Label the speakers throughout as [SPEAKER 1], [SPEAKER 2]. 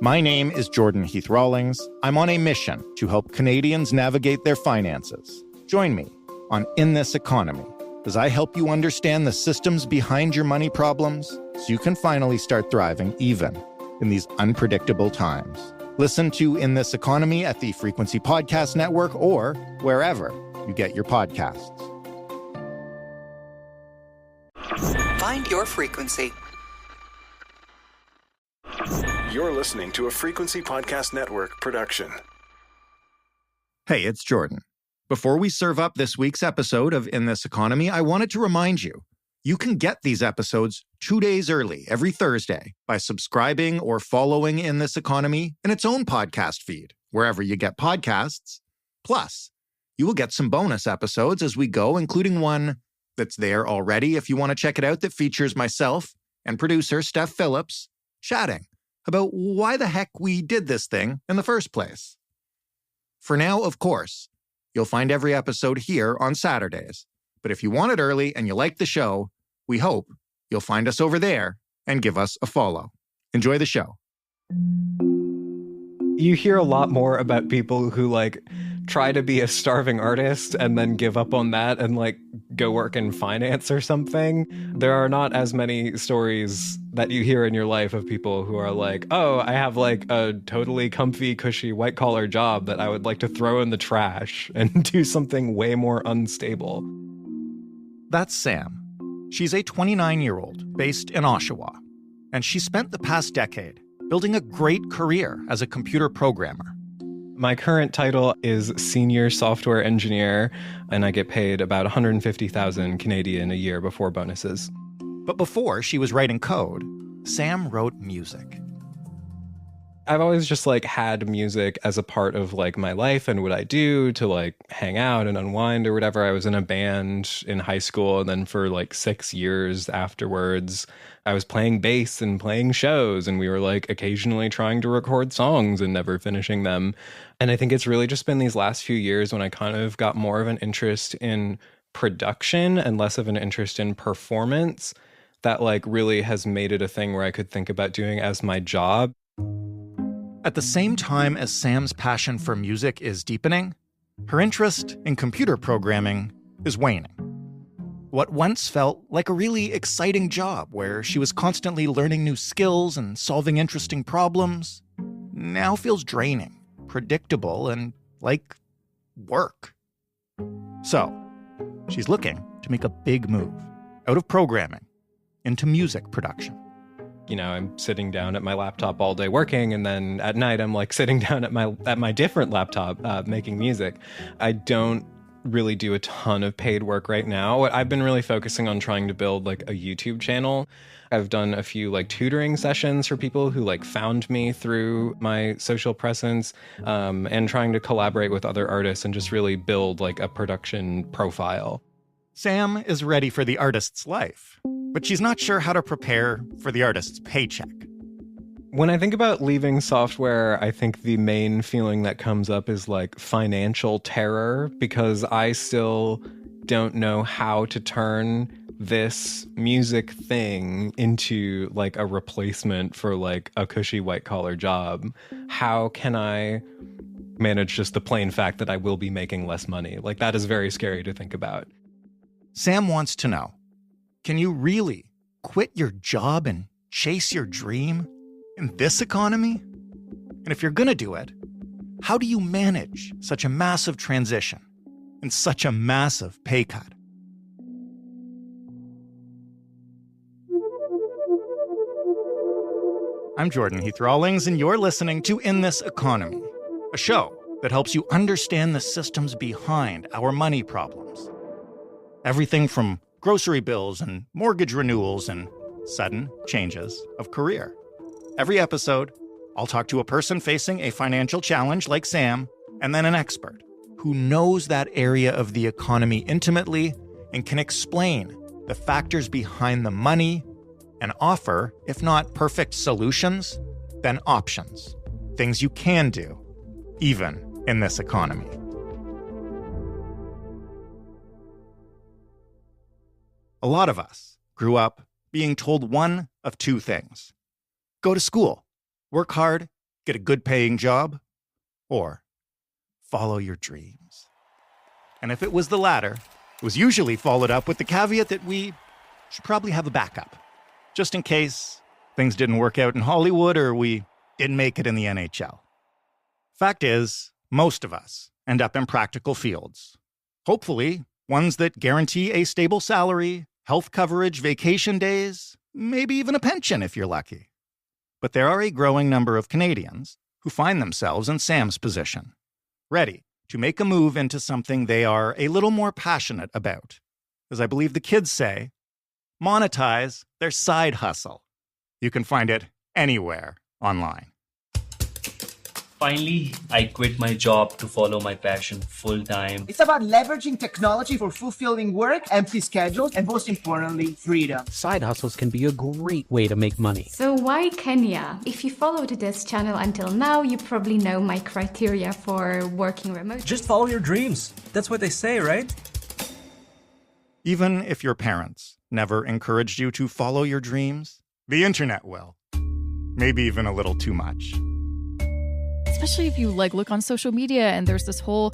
[SPEAKER 1] My name is Jordan Heath Rawlings. I'm on a mission to help Canadians navigate their finances. Join me on In This Economy as I help you understand the systems behind your money problems so you can finally start thriving even in these unpredictable times. Listen to In This Economy at the Frequency Podcast Network or wherever you get your podcasts.
[SPEAKER 2] Find your frequency.
[SPEAKER 3] You're listening to a Frequency Podcast Network production.
[SPEAKER 1] Hey, it's Jordan. Before we serve up this week's episode of In This Economy, I wanted to remind you, you can get these episodes 2 days early every Thursday by subscribing or following In This Economy in its own podcast feed, wherever you get podcasts. Plus, you will get some bonus episodes as we go, including one that's there already if you want to check it out, that features myself and producer Steph Phillips chatting about why the heck we did this thing in the first place. For now, of course, you'll find every episode here on Saturdays. But if you want it early and you like the show, we hope you'll find us over there and give us a follow. Enjoy the show.
[SPEAKER 4] You hear a lot more about people who try to be a starving artist and then give up on that and go work in finance or something. There are not as many stories that you hear in your life of people who are oh, I have a totally comfy, cushy, white-collar job that I would like to throw in the trash and do something way more unstable.
[SPEAKER 1] That's Sam. She's a 29-year-old based in Oshawa, and she spent the past decade building a great career as a computer programmer.
[SPEAKER 4] My current title is Senior Software Engineer, and I get paid about 150,000 Canadian a year before bonuses.
[SPEAKER 1] But before she was writing code, Sam wrote music.
[SPEAKER 4] I've always just had music as a part of my life and what I do to hang out and unwind or whatever. I was in a band in high school, and then for 6 years afterwards, I was playing bass and playing shows, and we were occasionally trying to record songs and never finishing them. And I think it's really just been these last few years when I kind of got more of an interest in production and less of an interest in performance that really has made it a thing where I could think about doing as my job.
[SPEAKER 1] At the same time as Sam's passion for music is deepening, her interest in computer programming is waning. What once felt like a really exciting job where she was constantly learning new skills and solving interesting problems now feels draining, predictable, and like work. So, she's looking to make a big move out of programming into music production.
[SPEAKER 4] I'm sitting down at my laptop all day working, and then at night I'm sitting down at my different laptop making music. I don't really do a ton of paid work right now. I've been really focusing on trying to build a YouTube channel. I've done a few tutoring sessions for people who found me through my social presence, and trying to collaborate with other artists and just really build a production profile.
[SPEAKER 1] Sam is ready for the artist's life, but she's not sure how to prepare for the artist's paycheck.
[SPEAKER 4] When I think about leaving software, I think the main feeling that comes up is financial terror, because I still don't know how to turn this music thing into a replacement for a cushy white collar job. How can I manage just the plain fact that I will be making less money? That is very scary to think about.
[SPEAKER 1] Sam wants to know, can you really quit your job and chase your dream in this economy? And if you're going to do it, how do you manage such a massive transition and such a massive pay cut? I'm Jordan Heath Rawlings, and you're listening to In This Economy, a show that helps you understand the systems behind our money problems. Everything from grocery bills and mortgage renewals and sudden changes of career. Every episode, I'll talk to a person facing a financial challenge like Sam, and then an expert who knows that area of the economy intimately and can explain the factors behind the money and offer, if not perfect solutions, then options. Things you can do, even in this economy. A lot of us grew up being told one of two things. Go to school, work hard, get a good paying job, or follow your dreams. And if it was the latter, it was usually followed up with the caveat that we should probably have a backup, just in case things didn't work out in Hollywood or we didn't make it in the NHL. Fact is, most of us end up in practical fields. Hopefully, ones that guarantee a stable salary, health coverage, vacation days, maybe even a pension if you're lucky. But there are a growing number of Canadians who find themselves in Sam's position, ready to make a move into something they are a little more passionate about. As I believe the kids say, monetize their side hustle. You can find it anywhere online.
[SPEAKER 5] Finally, I quit my job to follow my passion full-time.
[SPEAKER 6] It's about leveraging technology for fulfilling work, empty schedules, and most importantly, freedom.
[SPEAKER 7] Side hustles can be a great way to make money.
[SPEAKER 8] So why Kenya? If you followed this channel until now, you probably know my criteria for working remote.
[SPEAKER 9] Just follow your dreams. That's what they say, right?
[SPEAKER 1] Even if your parents never encouraged you to follow your dreams, the internet will. Maybe even a little too much.
[SPEAKER 10] Especially if you look on social media and there's this whole,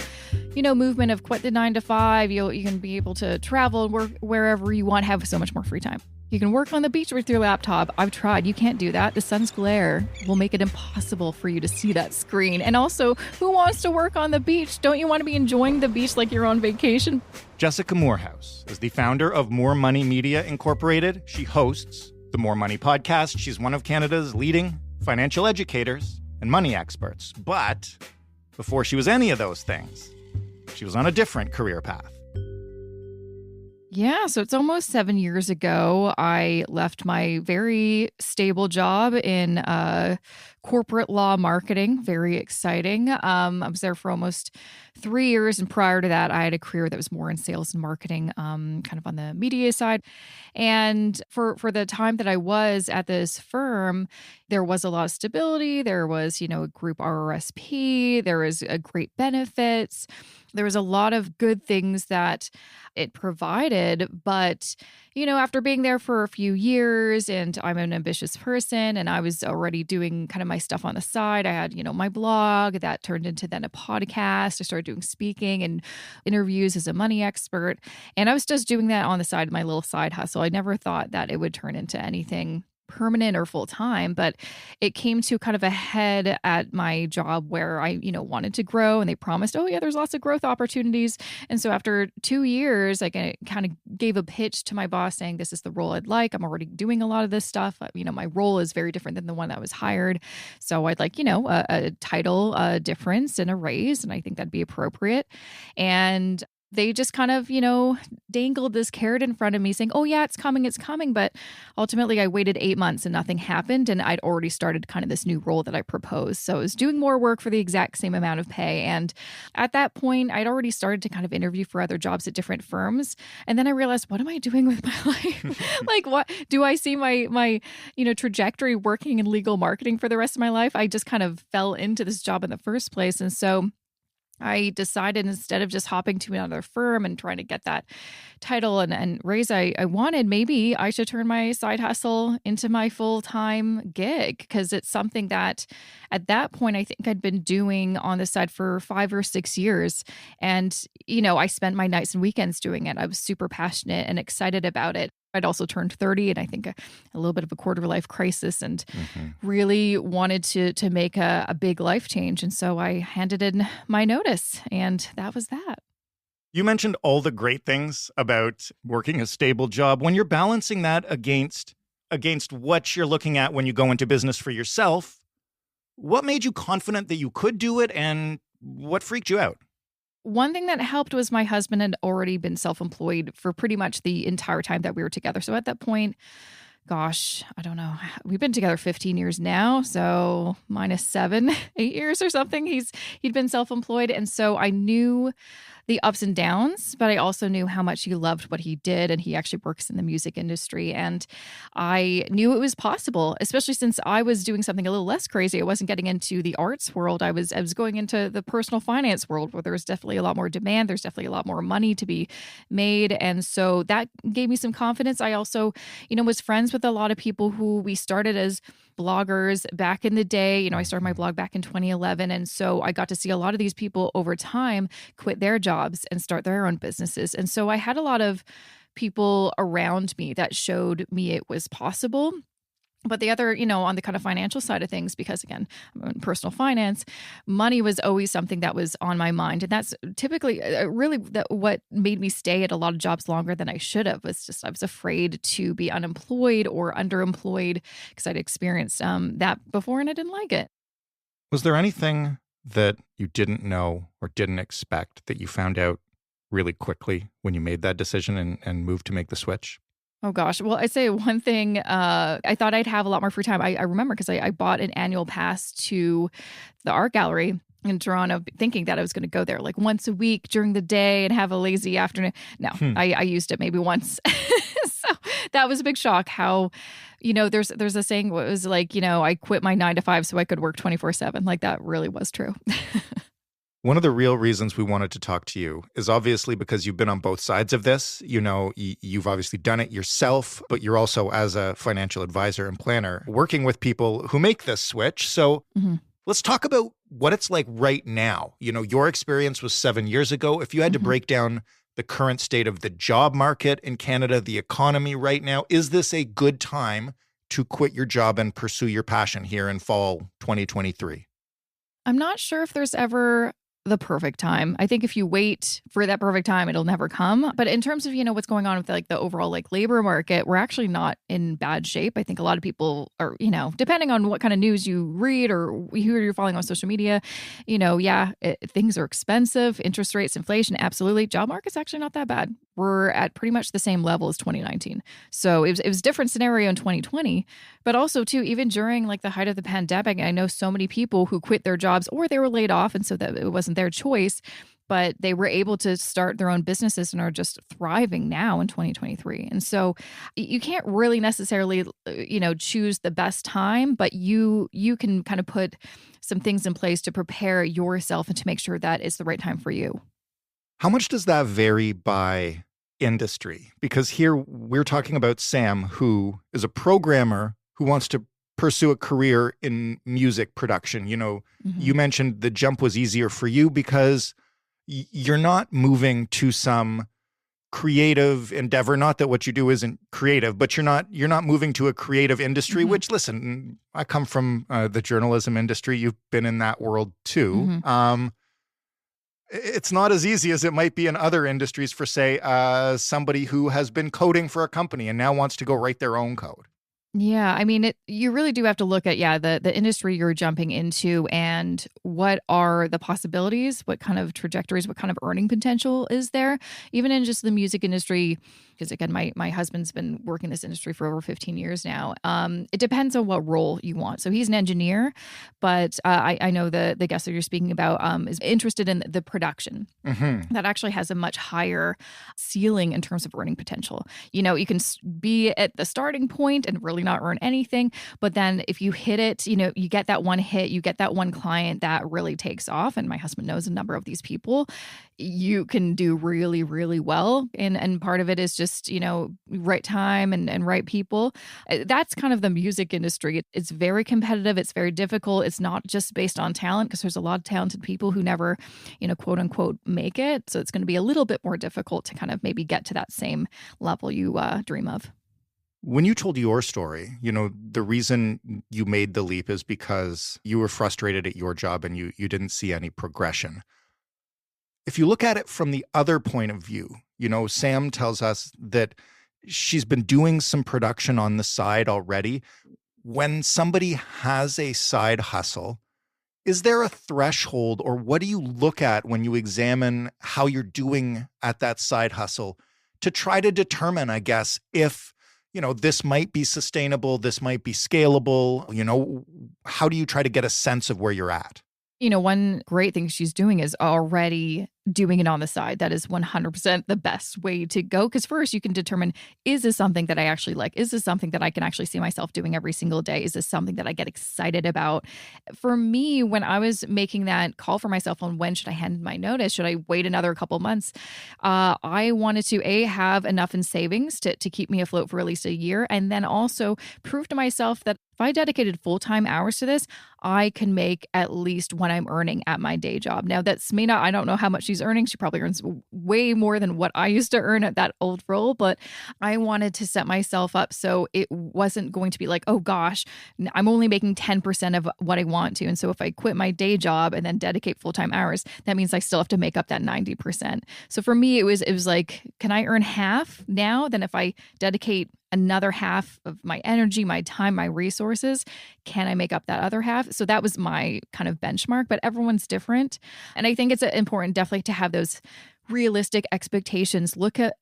[SPEAKER 10] movement of quit the 9 to 5. You can be able to travel and work wherever you want, have so much more free time. You can work on the beach with your laptop. I've tried. You can't do that. The sun's glare will make it impossible for you to see that screen. And also, who wants to work on the beach? Don't you want to be enjoying the beach like you're on vacation?
[SPEAKER 1] Jessica Moorhouse is the founder of More Money Media Incorporated. She hosts the More Money podcast. She's one of Canada's leading financial educators and money experts. But before she was any of those things, she was on a different career path.
[SPEAKER 10] Yeah, so it's almost 7 years ago. I left my very stable job in corporate law marketing. Very exciting. I was there for almost 3 years. And prior to that, I had a career that was more in sales and marketing, kind of on the media side. And for the time that I was at this firm, there was a lot of stability. There was, a group RRSP. There was great benefits. There was a lot of good things that it provided. But, after being there for a few years, and I'm an ambitious person, and I was already doing kind of my stuff on the side. I had, my blog that turned into then a podcast. I started doing speaking and interviews as a money expert. And I was just doing that on the side of my little side hustle. I never thought that it would turn into anything permanent or full time, but it came to kind of a head at my job where I, wanted to grow, and they promised, oh yeah, there's lots of growth opportunities. And so after 2 years, I kind of gave a pitch to my boss saying, this is the role I'd like. I'm already doing a lot of this stuff. My role is very different than the one that was hired. So I'd like, a title difference and a raise. And I think that'd be appropriate. And they just kind of, dangled this carrot in front of me saying, oh yeah, it's coming. But ultimately I waited 8 months and nothing happened. And I'd already started kind of this new role that I proposed. So I was doing more work for the exact same amount of pay. And at that point, I'd already started to kind of interview for other jobs at different firms. And then I realized, what am I doing with my life? What do I see my trajectory working in legal marketing for the rest of my life? I just kind of fell into this job in the first place. And so I decided, instead of just hopping to another firm and trying to get that title and raise I wanted, maybe I should turn my side hustle into my full-time gig, because it's something that at that point I think I'd been doing on the side for 5 or 6 years. And, I spent my nights and weekends doing it. I was super passionate and excited about it. I'd also turned 30, and I think a little bit of a quarter-life crisis, and really wanted to make a big life change. And so I handed in my notice, and that was that.
[SPEAKER 1] You mentioned all the great things about working a stable job. When you're balancing that against what you're looking at when you go into business for yourself, what made you confident that you could do it, and what freaked you out?
[SPEAKER 10] One thing that helped was my husband had already been self-employed for pretty much the entire time that we were together. So at that point, gosh, I don't know. We've been together 15 years now. So minus 7, 8 years or something. He'd been self-employed. And so I knew the ups and downs, but I also knew how much he loved what he did, and he actually works in the music industry. And I knew it was possible, especially since I was doing something a little less crazy. I wasn't getting into the arts world. I was going into the personal finance world, where there's definitely a lot more demand. There's definitely a lot more money to be made. And so that gave me some confidence. I also, was friends with a lot of people who we started as bloggers back in the day. I started my blog back in 2011. And so I got to see a lot of these people over time quit their jobs and start their own businesses. And so I had a lot of people around me that showed me it was possible. But the other, on the kind of financial side of things, because again, I'm in personal finance, money was always something that was on my mind. And that's typically really what made me stay at a lot of jobs longer than I should have. Was just I was afraid to be unemployed or underemployed because I'd experienced that before and I didn't like it.
[SPEAKER 1] Was there anything that you didn't know or didn't expect that you found out really quickly when you made that decision and moved to make the switch?
[SPEAKER 10] Oh, gosh. Well, I'd say one thing, I thought I'd have a lot more free time. I remember because I bought an annual pass to the art gallery in Toronto, thinking that I was going to go there like once a week during the day and have a lazy afternoon. No, I used it maybe once. So that was a big shock how, there's a saying, what was like, I quit my 9 to 5 so I could work 24/7. Like that really was true.
[SPEAKER 1] One of the real reasons we wanted to talk to you is obviously because you've been on both sides of this. You've obviously done it yourself, but you're also, as a financial advisor and planner, working with people who make this switch. So let's talk about what it's like right now. Your experience was 7 years ago. If you had to break down the current state of the job market in Canada, the economy right now, is this a good time to quit your job and pursue your passion here in fall 2023?
[SPEAKER 10] I'm not sure if there's ever the perfect time. I think if you wait for that perfect time, it'll never come. But in terms of, what's going on with like the overall like labor market, we're actually not in bad shape. I think a lot of people are, depending on what kind of news you read or who you're following on social media, things are expensive, interest rates, inflation, absolutely. Job market's actually not that bad. We're at pretty much the same level as 2019. So it was a different scenario in 2020, but also too, even during like the height of the pandemic, I know so many people who quit their jobs or they were laid off. And so that it wasn't their choice, but they were able to start their own businesses and are just thriving now in 2023. And so you can't really necessarily, choose the best time, but you can kind of put some things in place to prepare yourself and to make sure that it's the right time for you.
[SPEAKER 1] How much does that vary by industry? Because here we're talking about Sam, who is a programmer who wants to pursue a career in music production. You mentioned the jump was easier for you because you're not moving to some creative endeavor. Not that what you do isn't creative, but you're not moving to a creative industry, which, listen, I come from the journalism industry. You've been in that world too. It's not as easy as it might be in other industries for, say, somebody who has been coding for a company and now wants to go write their own code.
[SPEAKER 10] Yeah, I mean, you really do have to look at, the industry you're jumping into and what are the possibilities, what kind of trajectories, what kind of earning potential is there, even in just the music industry. Because again, my husband's been working in this industry for over 15 years now. It depends on what role you want. So he's an engineer, but I know the guest that you're speaking about is interested in the production. That actually has a much higher ceiling in terms of earning potential. You can be at the starting point and really not earn anything, but then if you hit it, you get that one hit, you get that one client that really takes off. And my husband knows a number of these people. You can do really, really well. And part of it is just, right time and right people. That's kind of the music industry. It's very competitive. It's very difficult. It's not just based on talent because there's a lot of talented people who never, quote unquote, make it. So it's going to be a little bit more difficult to kind of maybe get to that same level you dream of.
[SPEAKER 1] When you told your story, the reason you made the leap is because you were frustrated at your job and you didn't see any progression. If you look at it from the other point of view, Sam tells us that she's been doing some production on the side already. When somebody has a side hustle, is there a threshold, or what do you look at when you examine how you're doing at that side hustle to try to determine, I guess, if, this might be sustainable, this might be scalable? How do you try to get a sense of where you're at?
[SPEAKER 10] One great thing she's doing is already doing it on the side. That is 100% the best way to go. Because first you can determine, is this something that I actually like? Is this something that I can actually see myself doing every single day? Is this something that I get excited about? For me, when I was making that call for myself on when should I hand in my notice, should I wait another couple months? I wanted to have enough in savings to keep me afloat for at least a year. And then also prove to myself that if I dedicated full-time hours to this, I can make at least what I'm earning at my day job. Now, I don't know how much she's earning. She probably earns way more than what I used to earn at that old role, but I wanted to set myself up so it wasn't going to be like, oh gosh, I'm only making 10% of what I want to. And so if I quit my day job and then dedicate full-time hours, that means I still have to make up that 90%. So for me, it was like, can I earn half now than if I dedicate another half of my energy, my time, my resources? Can I make up that other half? So that was my kind of benchmark, but everyone's different. And I think it's important definitely to have those realistic expectations. Look at,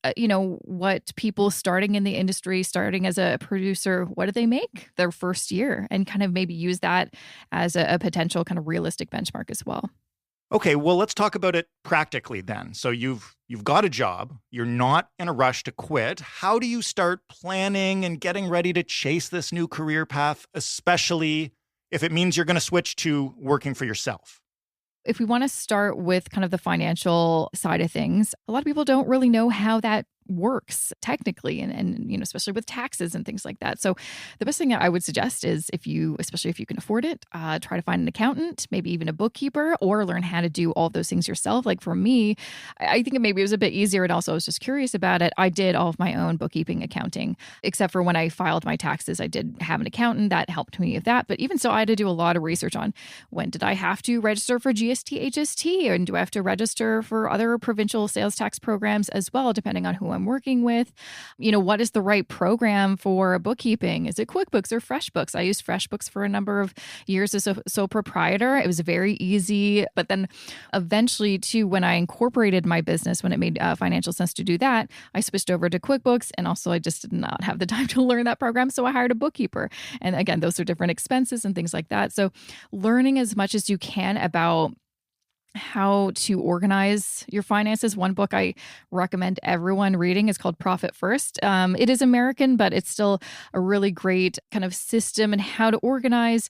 [SPEAKER 10] what people starting in the industry, starting as a producer, what do they make their first year? And kind of maybe use that as a potential kind of realistic benchmark as well.
[SPEAKER 1] Okay, well, let's talk about it practically then. So you've got a job, you're not in a rush to quit. How do you start planning and getting ready to chase this new career path, especially if it means you're going to switch to working for yourself?
[SPEAKER 10] If we want to start with kind of the financial side of things, a lot of people don't really know how that works technically and especially with taxes and things like that. So the best thing that I would suggest is especially if you can afford it, try to find an accountant, maybe even a bookkeeper, or learn how to do all those things yourself. Like for me, I think maybe it was a bit easier, and also I was just curious about it. I did all of my own bookkeeping, accounting, except for when I filed my taxes. I did have an accountant that helped me with that. But even so, I had to do a lot of research on when did I have to register for GST, HST, and do I have to register for other provincial sales tax programs as well, depending on who I'm working with. What is the right program for bookkeeping? Is it QuickBooks or FreshBooks? I used FreshBooks for a number of years as a sole proprietor. It was very easy. But then eventually, too, when I incorporated my business, when it made financial sense to do that, I switched over to QuickBooks. And also, I just did not have the time to learn that program. So I hired a bookkeeper. And again, those are different expenses and things like that. So learning as much as you can about how to organize your finances. One book I recommend everyone reading is called Profit First. It is American, but it's still a really great kind of system and how to organize,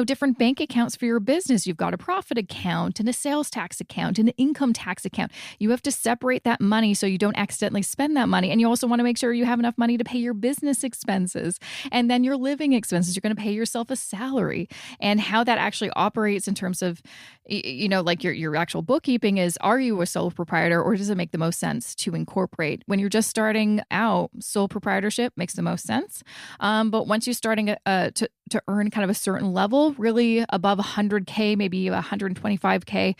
[SPEAKER 10] different bank accounts for your business. You've got a profit account and a sales tax account and an income tax account. You have to separate that money so you don't accidentally spend that money. And you also want to make sure you have enough money to pay your business expenses and then your living expenses. You're going to pay yourself a salary, and how that actually operates in terms of, like your actual bookkeeping is, are you a sole proprietor, or does it make the most sense to incorporate? When you're just starting out, sole proprietorship makes the most sense. But once you're starting to earn kind of a certain level, really above 100K, maybe 125K,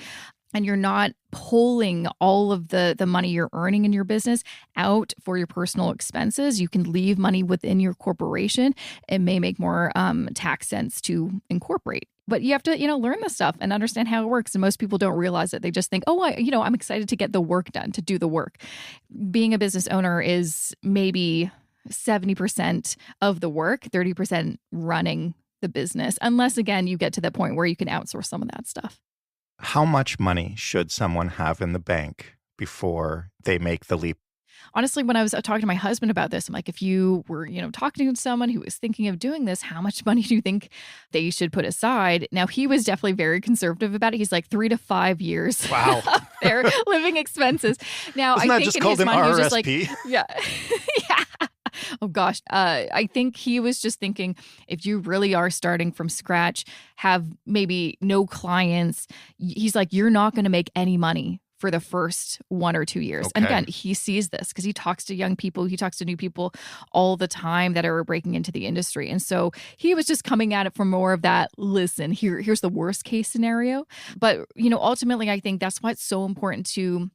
[SPEAKER 10] and you're not pulling all of the money you're earning in your business out for your personal expenses, you can leave money within your corporation. It may make more tax sense to incorporate. But you have to, learn this stuff and understand how it works. And most people don't realize it. They just think, I'm excited to get the work done, to do the work. Being a business owner is maybe 70% of the work, 30% running the business, unless, again, you get to the point where you can outsource some of that stuff.
[SPEAKER 1] How much money should someone have in the bank before they make the leap?
[SPEAKER 10] Honestly, when I was talking to my husband about this, I'm like, if you were, talking to someone who was thinking of doing this, how much money do you think they should put aside? Now, he was definitely very conservative about it. He's like 3 to 5 years.
[SPEAKER 1] Wow.
[SPEAKER 10] Of their living expenses. Now,
[SPEAKER 1] Isn't
[SPEAKER 10] I
[SPEAKER 1] that
[SPEAKER 10] think
[SPEAKER 1] just
[SPEAKER 10] in
[SPEAKER 1] called
[SPEAKER 10] his
[SPEAKER 1] an
[SPEAKER 10] mind, he was
[SPEAKER 1] RRSP?
[SPEAKER 10] just like, yeah. Yeah. Oh, gosh. I think he was just thinking, if you really are starting from scratch, have maybe no clients, he's like, you're not going to make any money for the first 1 or 2 years.
[SPEAKER 1] Okay.
[SPEAKER 10] And again, he sees this because he talks to young people, he talks to new people all the time that are breaking into the industry. And so he was just coming at it from more of that, listen, here's the worst case scenario. But, ultimately, I think that's why it's so important to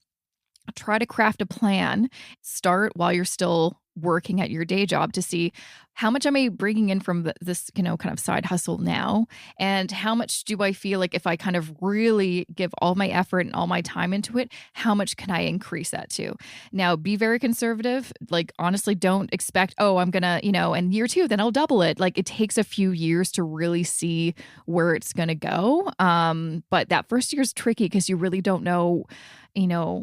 [SPEAKER 10] try to craft a plan, start while you're still working at your day job to see how much am I bringing in from this, kind of side hustle now? And how much do I feel like if I kind of really give all my effort and all my time into it, how much can I increase that to? Now, be very conservative. Like, honestly, don't expect, oh, I'm going to, in year 2, then I'll double it. Like, it takes a few years to really see where it's going to go. But that first year is tricky because you really don't know,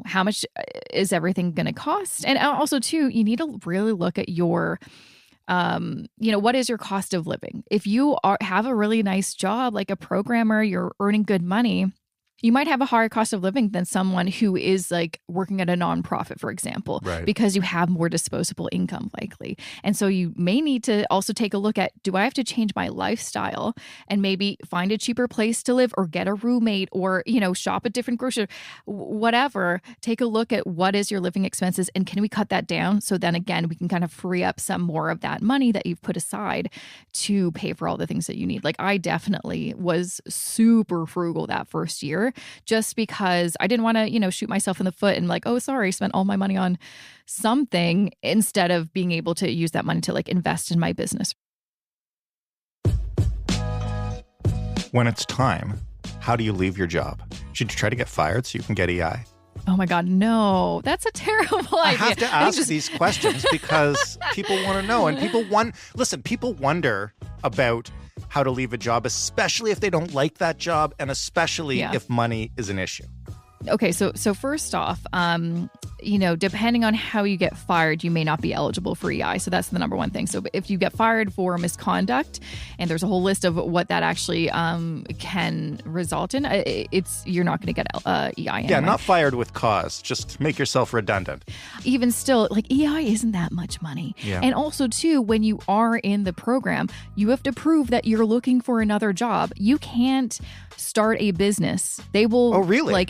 [SPEAKER 10] how much is everything going to cost? And also, too, you need to really look at your what is your cost of living? If you have a really nice job, like a programmer, you're earning good money, you might have a higher cost of living than someone who is like working at a nonprofit, for example, because you have more disposable income likely. And so you may need to also take a look at, do I have to change my lifestyle and maybe find a cheaper place to live or get a roommate or, shop at different grocery, whatever. Take a look at what is your living expenses and can we cut that down? So then again, we can kind of free up some more of that money that you've put aside to pay for all the things that you need. Like I definitely was super frugal that first year. Just because I didn't want to, shoot myself in the foot and like, oh, sorry, spent all my money on something instead of being able to use that money to like invest in my business.
[SPEAKER 1] When it's time, how do you leave your job? Should you try to get fired so you can get EI?
[SPEAKER 10] Oh my God, no. That's a terrible idea.
[SPEAKER 1] I have to ask these questions because people want to know. And people wonder about how to leave a job, especially if they don't like that job and especially if money is an issue.
[SPEAKER 10] Okay, so first off, depending on how you get fired, you may not be eligible for EI. So that's the number one thing. So if you get fired for misconduct, and there's a whole list of what that actually can result in, you're not going to get EI anyway.
[SPEAKER 1] Yeah, not fired with cause. Just make yourself redundant.
[SPEAKER 10] Even still, like EI isn't that much money. Yeah. And also, too, when you are in the program, you have to prove that you're looking for another job. You can't start a business. They will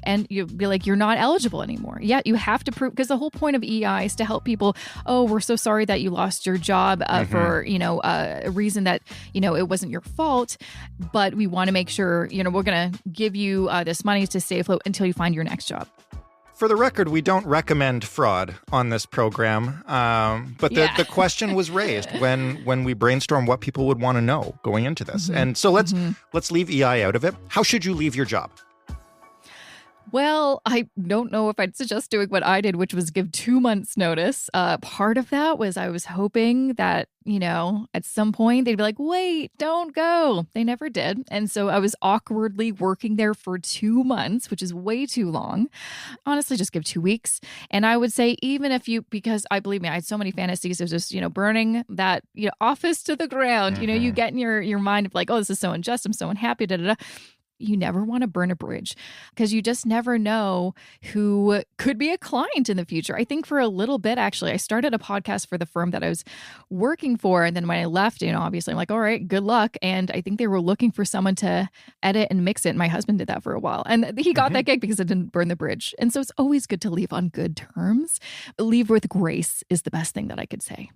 [SPEAKER 10] and you'll be like, you're not eligible anymore. Yeah, you have to prove, because the whole point of EI is to help people. Oh, we're so sorry that you lost your job for a reason that it wasn't your fault, but we want to make sure we're going to give you this money to stay afloat until you find your next job.
[SPEAKER 1] For the record, we don't recommend fraud on this program, but the question was raised when we brainstormed what people would want to know going into this. Mm-hmm. And so let's leave EI out of it. How should you leave your job?
[SPEAKER 10] Well, I don't know if I'd suggest doing what I did, which was give 2 months notice. Part of that was I was hoping that, at some point they'd be like, wait, don't go. They never did. And so I was awkwardly working there for 2 months, which is way too long. Honestly, just give 2 weeks. And I would say, even if because I believe me, I had so many fantasies of just, burning that, office to the ground. Mm-hmm. You get in your mind of like, oh, this is so unjust. I'm so unhappy. Da, da, da. You never want to burn a bridge because you just never know who could be a client in the future. I think for a little bit, actually, I started a podcast for the firm that I was working for. And then when I left, obviously I'm like, all right, good luck. And I think they were looking for someone to edit and mix it. My husband did that for a while. And he got that gig because it didn't burn the bridge. And so it's always good to leave on good terms. Leave with grace is the best thing that I could say.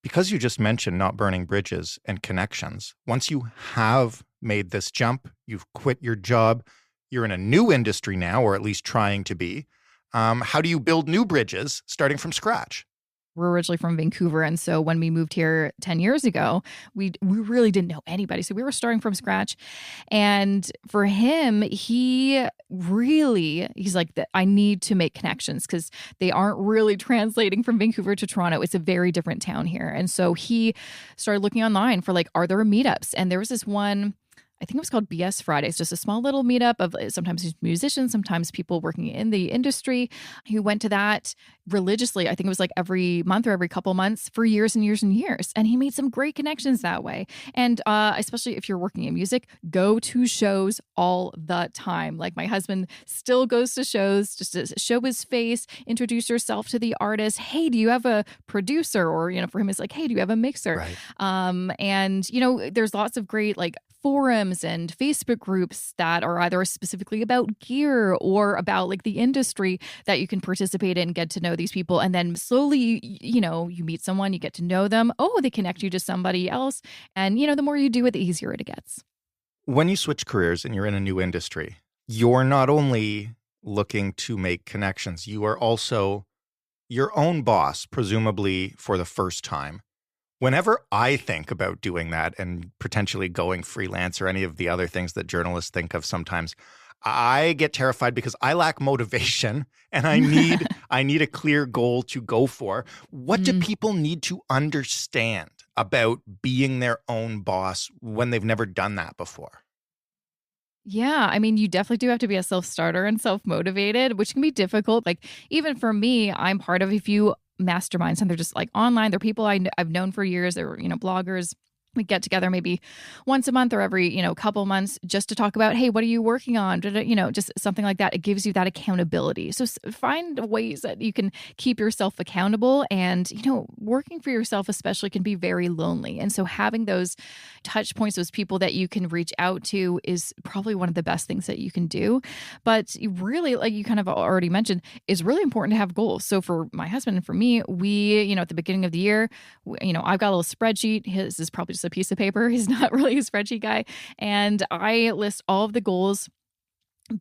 [SPEAKER 1] Because you just mentioned not burning bridges and connections, once you have made this jump, you've quit your job, you're in a new industry now, or at least trying to be. How do you build new bridges starting from scratch?
[SPEAKER 10] We're originally from Vancouver. And so when we moved here 10 years ago, we really didn't know anybody. So we were starting from scratch. And for him, he's like, I need to make connections because they aren't really translating from Vancouver to Toronto. It's a very different town here. And so he started looking online for are there meetups? And there was this one, I think it was called BS Fridays, just a small little meetup of sometimes musicians, sometimes people working in the industry who went to that religiously. I think it was every month or every couple months for years and years and years. And he made some great connections that way. And especially if you're working in music, go to shows all the time. Like my husband still goes to shows just to show his face, introduce yourself to the artist. Hey, do you have a producer? Or, for him, it's like, hey, do you have a mixer?
[SPEAKER 1] Right.
[SPEAKER 10] And, there's lots of great forums and Facebook groups that are either specifically about gear or about the industry that you can participate in, get to know these people. And then slowly, you meet someone, you get to know them. Oh, they connect you to somebody else. And, the more you do it, the easier it gets.
[SPEAKER 1] When you switch careers and you're in a new industry, you're not only looking to make connections, you are also your own boss, presumably for the first time. Whenever I think about doing that and potentially going freelance or any of the other things that journalists think of sometimes, I get terrified because I lack motivation and I need a clear goal to go for. What do people need to understand about being their own boss when they've never done that before?
[SPEAKER 10] Yeah, I mean, you definitely do have to be a self-starter and self-motivated, which can be difficult. Like, even for me, I'm part of a few masterminds, and they're just like online. They're people I've known for years. They're, bloggers. We get together maybe once a month or every, couple months just to talk about, hey, what are you working on? Just something like that. It gives you that accountability. So find ways that you can keep yourself accountable. And, working for yourself especially can be very lonely. And so having those touch points, those people that you can reach out to is probably one of the best things that you can do. But you really, like you kind of already mentioned, is really important to have goals. So for my husband and for me, we, at the beginning of the year, I've got a little spreadsheet. His is probably just a piece of paper. He's not really a spreadsheet guy. And I list all of the goals,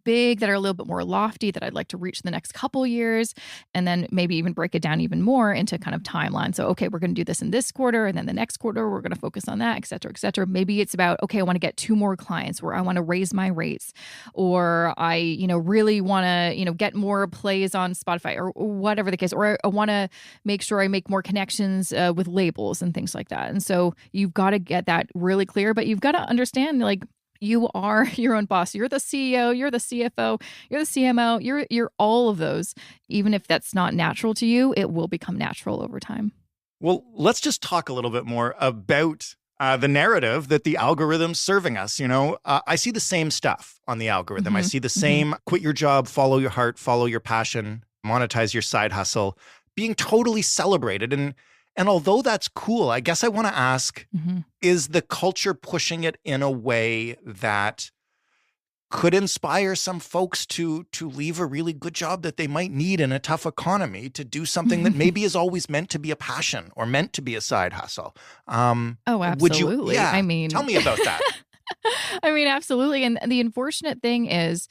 [SPEAKER 10] big that are a little bit more lofty that I'd like to reach in the next couple years, and then maybe even break it down even more into kind of timeline. So, okay, we're going to do this in this quarter, and then the next quarter, we're going to focus on that, et cetera, et cetera. Maybe it's about, okay, I want to get 2 more clients, or I want to raise my rates, or I, really want to, get more plays on Spotify, or whatever the case, or I want to make sure I make more connections with labels and things like that. And so you've got to get that really clear, but you've got to understand, like, you are your own boss. You're the CEO, you're the CFO, you're the CMO, you're all of those. Even if that's not natural to you, it will become natural over time.
[SPEAKER 1] Well, let's just talk a little bit more about the narrative that the algorithm's serving us. I see the same stuff on the algorithm. I see the same quit your job, follow your heart, follow your passion, monetize your side hustle, being totally celebrated. And although that's cool, I guess I want to ask, is the culture pushing it in a way that could inspire some folks to leave a really good job that they might need in a tough economy to do something that maybe is always meant to be a passion or meant to be a side hustle?
[SPEAKER 10] Oh, absolutely.
[SPEAKER 1] Tell me about that.
[SPEAKER 10] I mean, absolutely. And the unfortunate thing is,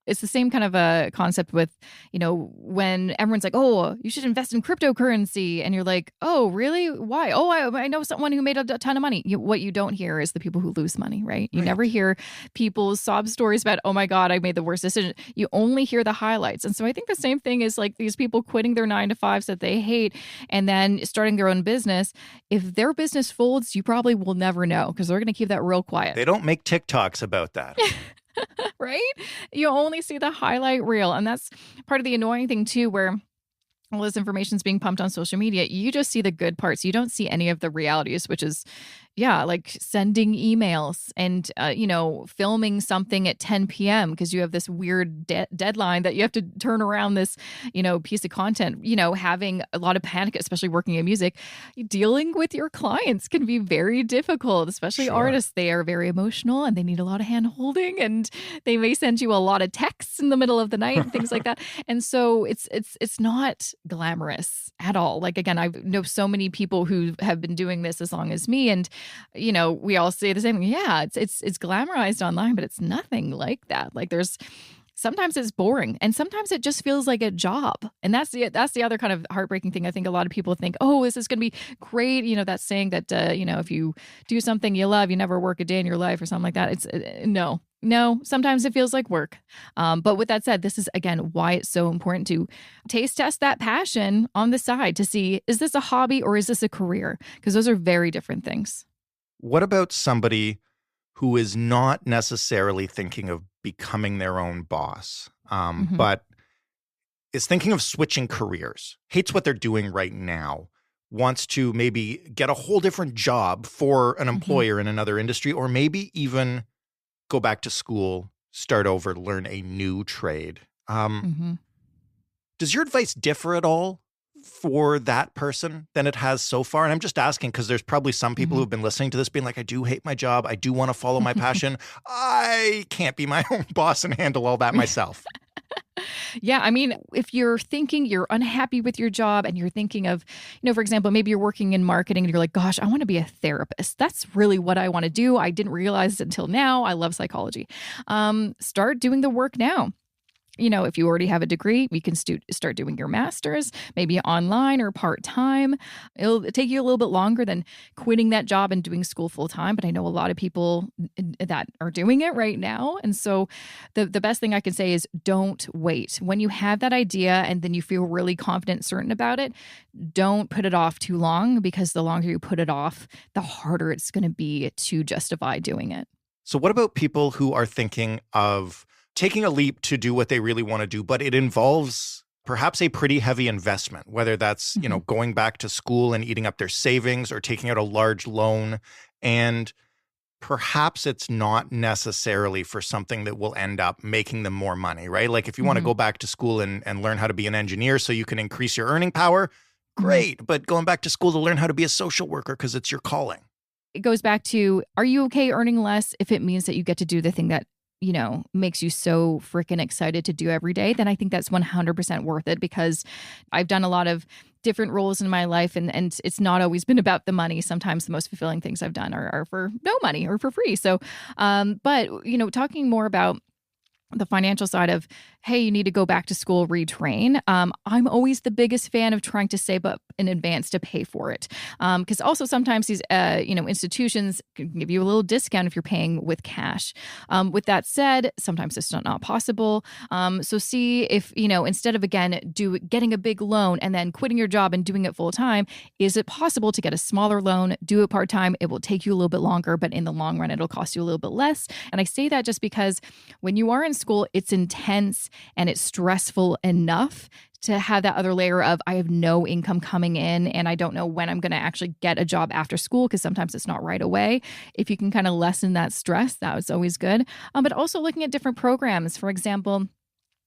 [SPEAKER 10] it's the same kind of a concept with, when everyone's like, oh, you should invest in cryptocurrency. And you're like, oh, really? Why? Oh, I know someone who made a ton of money. What you don't hear is the people who lose money, right? You never hear people's sob stories about, oh my God, I made the worst decision. You only hear the highlights. And so I think the same thing is like these people quitting their 9-to-5s that they hate and then starting their own business. If their business folds, you probably will never know because they're going to keep that real quiet.
[SPEAKER 1] They don't make TikToks about that.
[SPEAKER 10] Right? You only see the highlight reel. And that's part of the annoying thing too, where all this information is being pumped on social media. You just see the good parts. You don't see any of the realities, which is, like sending emails and, filming something at 10 p.m. because you have this weird deadline that you have to turn around this, piece of content, having a lot of panic, especially working in music. Dealing with your clients can be very difficult, especially artists. They are very emotional and they need a lot of hand holding and they may send you a lot of texts in the middle of the night and things like that. And so it's not glamorous at all. Like, again, I know so many people who have been doing this as long as me, and we all say the same thing. Yeah, it's glamorized online, but it's nothing like that. Like, sometimes it's boring and sometimes it just feels like a job. And that's the other kind of heartbreaking thing. I think a lot of people think, oh, this is going to be great. That saying that, if you do something you love, you never work a day in your life or something like that. It's no, sometimes it feels like work. But with that said, this is, again, why it's so important to taste test that passion on the side to see, is this a hobby or is this a career? Because those are very different things.
[SPEAKER 1] What about somebody who is not necessarily thinking of becoming their own boss, but is thinking of switching careers, hates what they're doing right now, wants to maybe get a whole different job for an employer in another industry, or maybe even go back to school, start over, learn a new trade. Does your advice differ at all for that person than it has so far? And I'm just asking because there's probably some people who've been listening to this being like, I do hate my job. I do want to follow my passion. I can't be my own boss and handle all that myself.
[SPEAKER 10] Yeah, I mean, if you're thinking you're unhappy with your job and you're thinking of, for example, maybe you're working in marketing and you're like, gosh, I want to be a therapist. That's really what I want to do. I didn't realize it until now. I love psychology. Start doing the work now. If you already have a degree, you can start doing your master's, maybe online or part-time. It'll take you a little bit longer than quitting that job and doing school full-time, but I know a lot of people that are doing it right now. And so the best thing I can say is don't wait. When you have that idea and then you feel really confident and certain about it, don't put it off too long, because the longer you put it off, the harder it's going to be to justify doing it.
[SPEAKER 1] So what about people who are thinking of taking a leap to do what they really want to do, but it involves perhaps a pretty heavy investment, whether that's, going back to school and eating up their savings or taking out a large loan, and perhaps it's not necessarily for something that will end up making them more money, right? Like if you want to go back to school and learn how to be an engineer so you can increase your earning power, great. But going back to school to learn how to be a social worker because it's your calling.
[SPEAKER 10] It goes back to, are you okay earning less if it means that you get to do the thing that makes you so freaking excited to do every day? Then I think that's 100% worth it, because I've done a lot of different roles in my life and it's not always been about the money. Sometimes the most fulfilling things I've done are for no money or for free. So, but talking more about the financial side of, hey, you need to go back to school, retrain. I'm always the biggest fan of trying to save up in advance to pay for it. Because also sometimes these, institutions can give you a little discount if you're paying with cash. With that said, sometimes it's not possible. So see if, instead of, again, getting a big loan and then quitting your job and doing it full time, is it possible to get a smaller loan, do it part time? It will take you a little bit longer, but in the long run, it'll cost you a little bit less. And I say that just because when you are in school, it's intense and it's stressful enough to have that other layer of, I have no income coming in and I don't know when I'm going to actually get a job after school, because sometimes it's not right away. If you can kind of lessen that stress, that was always good. But also looking at different programs. For example,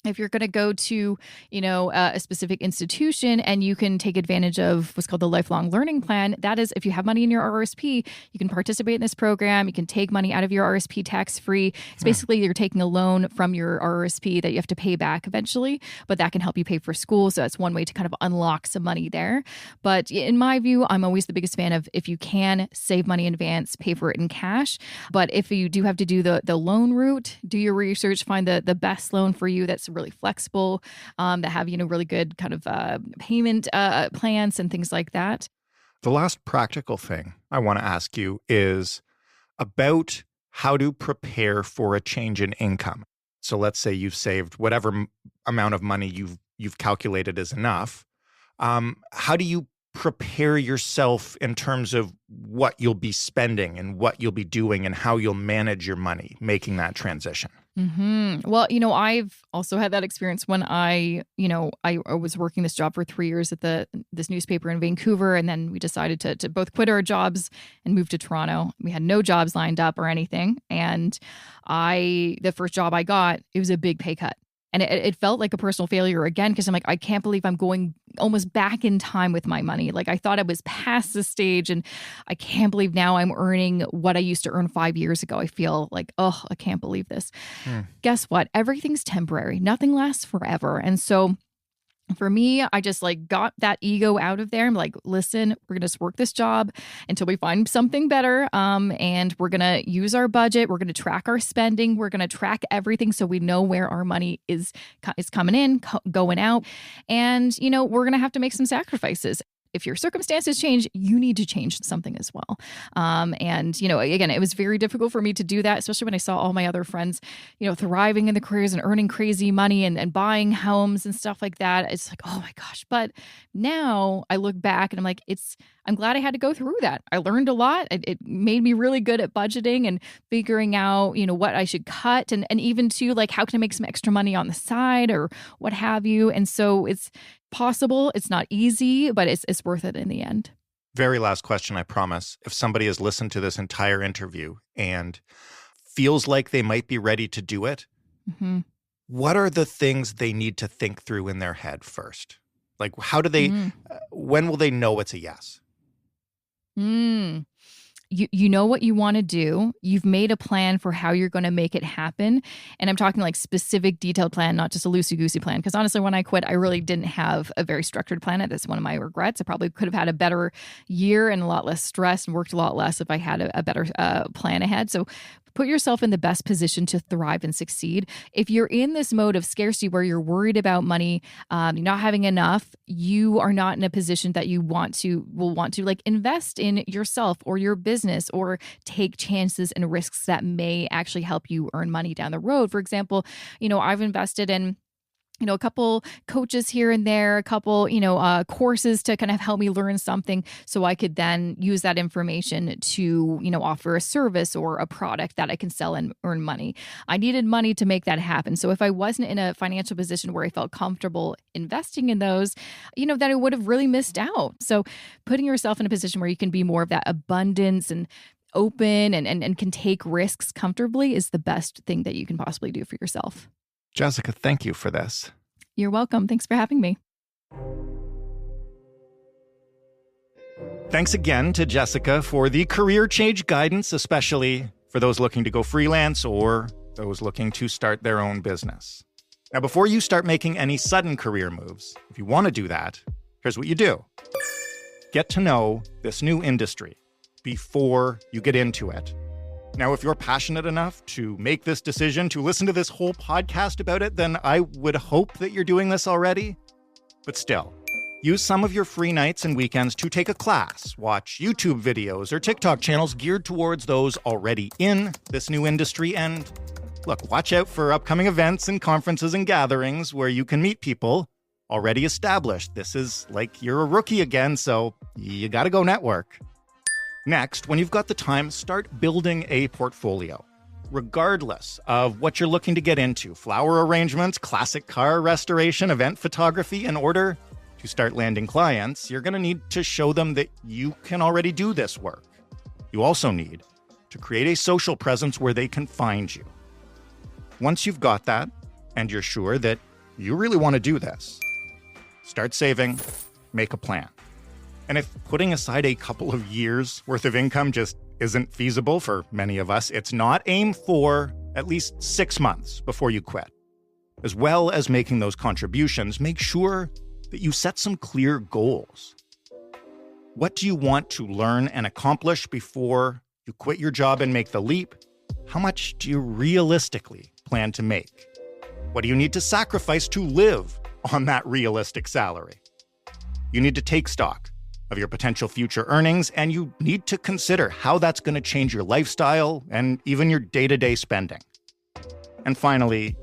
[SPEAKER 10] if you're going to go to, a specific institution and you can take advantage of what's called the lifelong learning plan, that is, if you have money in your RSP, you can participate in this program. You can take money out of your RSP tax-free. It's basically you're taking a loan from your RSP that you have to pay back eventually, but that can help you pay for school. So that's one way to kind of unlock some money there. But in my view, I'm always the biggest fan of, if you can save money in advance, pay for it in cash. But if you do have to do the loan route, do your research, find the best loan for you that's really flexible, that have, really good kind of payment plans and things like that.
[SPEAKER 1] The last practical thing I want to ask you is about how to prepare for a change in income. So let's say you've saved whatever amount of money you've calculated is enough. How do you prepare yourself in terms of what you'll be spending and what you'll be doing and how you'll manage your money making that transition?
[SPEAKER 10] Well, I've also had that experience when I was working this job for 3 years at this newspaper in Vancouver, and then we decided to both quit our jobs and move to Toronto. We had no jobs lined up or anything, and the first job I got, it was a big pay cut. And it felt like a personal failure again, because I'm like, I can't believe I'm going almost back in time with my money. Like I thought I was past this stage, and I can't believe now I'm earning what I used to earn 5 years ago. I feel like, oh, I can't believe this. Guess what? Everything's temporary. Nothing lasts forever. And so for me, I just got that ego out of there. I'm like, listen, we're going to work this job until we find something better. And we're going to use our budget. We're going to track our spending. We're going to track everything so we know where our money is coming in, going out. And, we're going to have to make some sacrifices. If your circumstances change, you need to change something as well. And, again, it was very difficult for me to do that, especially when I saw all my other friends, thriving in the careers and earning crazy money and buying homes and stuff like that. It's like, oh my gosh. But now I look back and I'm like, I'm glad I had to go through that. I learned a lot. It made me really good at budgeting and figuring out, what I should cut and even to how can I make some extra money on the side or what have you. And so it's possible. It's not easy, but it's worth it in the end.
[SPEAKER 1] Very last question, I promise. If somebody has listened to this entire interview and feels like they might be ready to do it, what are the things they need to think through in their head first? How do they, when will they know it's a yes?
[SPEAKER 10] You know what you want to do. You've made a plan for how you're going to make it happen. And I'm talking specific detailed plan, not just a loosey-goosey plan. Because honestly, when I quit, I really didn't have a very structured plan. That's one of my regrets. I probably could have had a better year and a lot less stress and worked a lot less if I had a better plan ahead. So Put yourself in the best position to thrive and succeed. If you're in this mode of scarcity where you're worried about money, you're not having enough, you are not in a position that you will want to like invest in yourself or your business or take chances and risks that may actually help you earn money down the road. For example, I've invested in a couple coaches here and there, a couple, courses to kind of help me learn something so I could then use that information to, offer a service or a product that I can sell and earn money. I needed money to make that happen. So if I wasn't in a financial position where I felt comfortable investing in those, then I would have really missed out. So putting yourself in a position where you can be more of that abundance and open and can take risks comfortably is the best thing that you can possibly do for yourself.
[SPEAKER 1] Jessica, thank you for this.
[SPEAKER 10] You're welcome. Thanks for having me.
[SPEAKER 1] Thanks again to Jessica for the career change guidance, especially for those looking to go freelance or those looking to start their own business. Now, before you start making any sudden career moves, if you want to do that, here's what you do. Get to know this new industry before you get into it. Now, if you're passionate enough to make this decision, to listen to this whole podcast about it, then I would hope that you're doing this already. But still, use some of your free nights and weekends to take a class, watch YouTube videos or TikTok channels geared towards those already in this new industry, and look, watch out for upcoming events and conferences and gatherings where you can meet people already established. This is like you're a rookie again, so you gotta go network. Next, when you've got the time, start building a portfolio. Regardless of what you're looking to get into, flower arrangements, classic car restoration, event photography, in order to start landing clients, you're going to need to show them that you can already do this work. You also need to create a social presence where they can find you. Once you've got that, and you're sure that you really want to do this, start saving, make a plan. And if putting aside a couple of years worth of income just isn't feasible for many of us, it's not. Aim for at least 6 months before you quit. As well as making those contributions, make sure that you set some clear goals. What do you want to learn and accomplish before you quit your job and make the leap? How much do you realistically plan to make? What do you need to sacrifice to live on that realistic salary? You need to take stock of your potential future earnings, and you need to consider how that's going to change your lifestyle and even your day-to-day spending. And finally,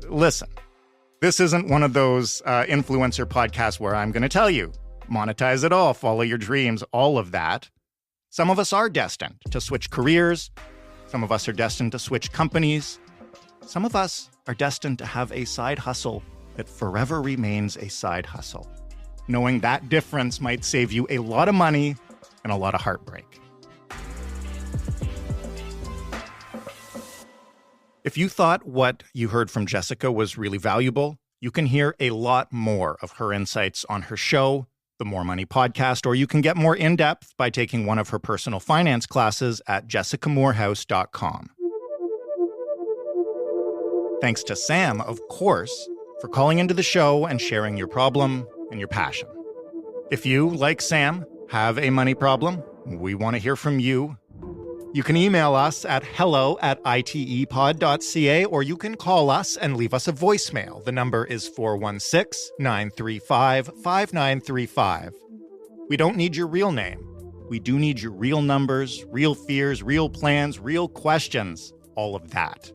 [SPEAKER 1] listen. This isn't one of those influencer podcasts where I'm going to tell you, monetize it all, follow your dreams, all of that. Some of us are destined to switch careers. Some of us are destined to switch companies. Some of us are destined to have a side hustle that forever remains a side hustle. Knowing that difference might save you a lot of money and a lot of heartbreak. If you thought what you heard from Jessica was really valuable, you can hear a lot more of her insights on her show, the More Money Podcast, or you can get more in-depth by taking one of her personal finance classes at jessicamoorhouse.com. Thanks to Sam, of course, for calling into the show and sharing your problem and your passion. If you, like Sam, have a money problem, we want to hear from you. You can email us at hello@itepod.ca, or you can call us and leave us a voicemail. The number is 416-935-5935. We don't need your real name. We do need your real numbers, real fears, real plans, real questions, all of that.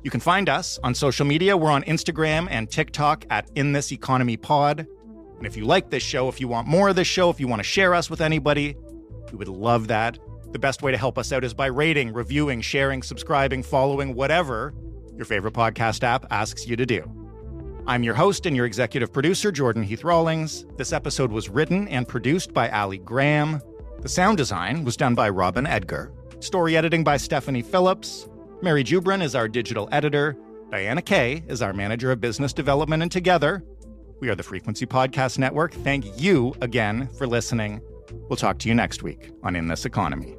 [SPEAKER 1] You can find us on social media. We're on Instagram and TikTok at InThisEconomyPod. And if you like this show, if you want more of this show, if you want to share us with anybody, we would love that. The best way to help us out is by rating, reviewing, sharing, subscribing, following, whatever your favorite podcast app asks you to do. I'm your host and your executive producer, Jordan Heath Rawlings. This episode was written and produced by Ali Graham. The sound design was done by Robin Edgar. Story editing by Stephanie Phillips. Mary Jubrin is our digital editor. Diana Kay is our manager of business development. And together, we are the Frequency Podcast Network. Thank you again for listening. We'll talk to you next week on In This Economy.